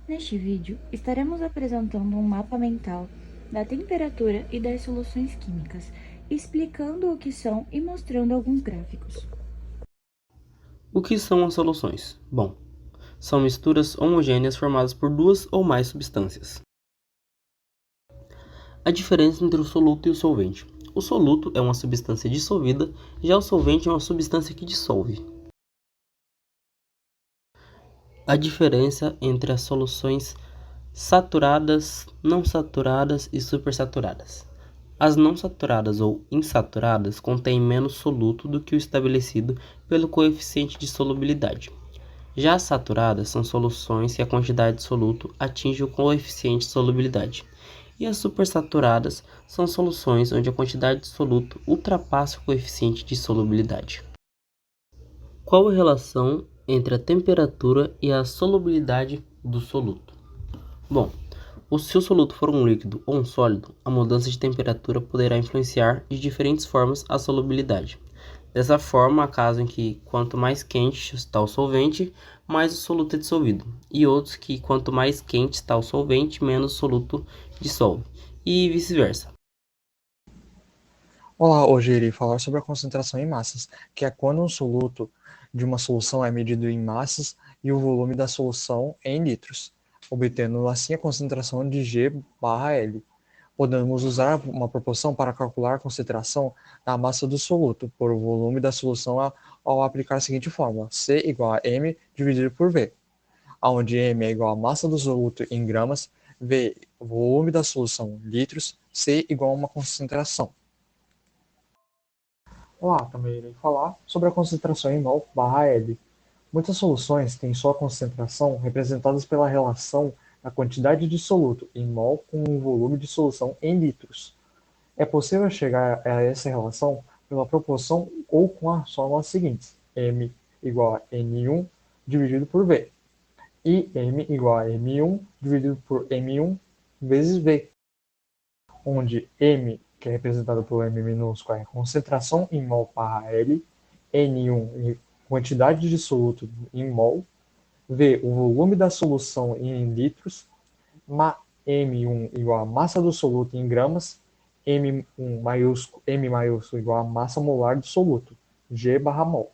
Neste vídeo, estaremos apresentando um mapa mental da temperatura e das soluções químicas, explicando o que são e mostrando alguns gráficos. O que são as soluções? Bom, são misturas homogêneas formadas por duas ou mais substâncias. A diferença entre o soluto e o solvente. O soluto é uma substância dissolvida, já o solvente é uma substância que dissolve. A diferença entre as soluções saturadas, não saturadas e supersaturadas. As não saturadas ou insaturadas contêm menos soluto do que o estabelecido pelo coeficiente de solubilidade. Já as saturadas são soluções que a quantidade de soluto atinge o coeficiente de solubilidade. E as supersaturadas são soluções onde a quantidade de soluto ultrapassa o coeficiente de solubilidade. Qual a relação entre a temperatura e a solubilidade do soluto? Bom, se o soluto for um líquido ou um sólido, a mudança de temperatura poderá influenciar de diferentes formas a solubilidade. Dessa forma, há casos em que quanto mais quente está o solvente, mais o soluto é dissolvido, e outros que quanto mais quente está o solvente, menos o soluto dissolve, e vice-versa. Olá, hoje irei falar sobre a concentração em massas, que é quando um soluto de uma solução é medido em massas e o volume da solução é em litros, obtendo assim a concentração de G/L. Podemos usar uma proporção para calcular a concentração da massa do soluto por o volume da solução ao aplicar a seguinte fórmula: C igual a M dividido por V, onde M é igual a massa do soluto em gramas, V volume da solução em litros, C igual a uma concentração. Olá, também irei falar sobre a concentração em mol/L. Muitas soluções têm sua concentração representadas pela relação da quantidade de soluto em mol com o volume de solução em litros. É possível chegar a essa relação pela proporção ou com as fórmulas seguintes: M igual a N1 dividido por V e M igual a M1 dividido por M1 vezes V, onde M, que é representado pelo M minúsculo, é a concentração em mol/L, N1 quantidade de soluto em mol, V o volume da solução em litros, M1 igual a massa do soluto em gramas, M maiúsculo igual a massa molar do soluto, G/mol.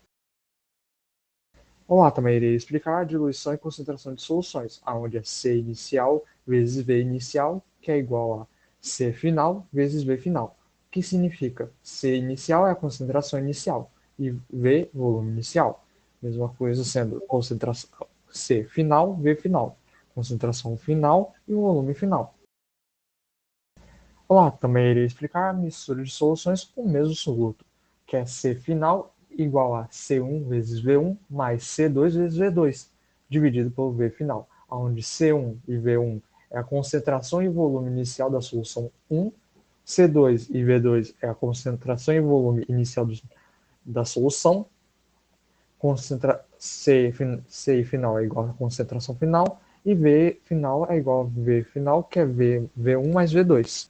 Olá, também irei explicar a diluição e concentração de soluções, onde é C inicial vezes V inicial, que é igual a C final vezes V final, que significa C inicial é a concentração inicial e V volume inicial. Mesma coisa sendo concentração C final, V final, concentração final e volume final. Olá, também irei explicar a mistura de soluções com o mesmo soluto, que é C final igual a C1 vezes V1 mais C2 vezes V2, dividido pelo V final, onde C1 e V1 é a concentração e volume inicial da solução 1, C2 e V2 é a concentração e volume inicial da solução, C final é igual a concentração final, e V final é igual a V final, que é V1 mais V2.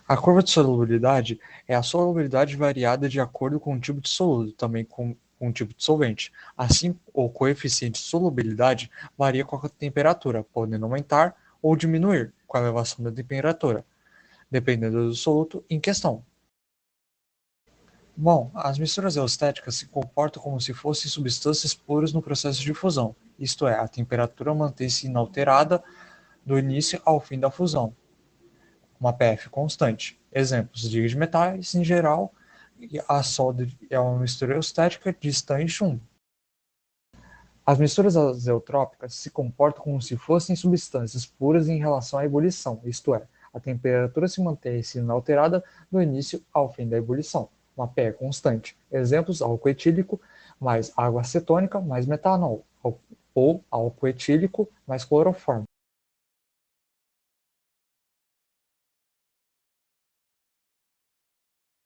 A curva de solubilidade é a solubilidade variada de acordo com o tipo de soluto, também com o tipo de solvente. Assim, o coeficiente de solubilidade varia com a temperatura, podendo aumentar ou diminuir com a elevação da temperatura, dependendo do soluto em questão. Bom, as misturas eostéticas se comportam como se fossem substâncias puras no processo de fusão, isto é, a temperatura mantém-se inalterada do início ao fim da fusão, uma PF constante. Exemplos de metais, em geral, a soda é uma mistura eustética de estanho e chumbo. As misturas azeotrópicas se comportam como se fossem substâncias puras em relação à ebulição, isto é, a temperatura se mantém inalterada do início ao fim da ebulição, uma PE constante. Exemplos: álcool etílico mais água acetônica mais metanol, ou álcool etílico mais cloroformo.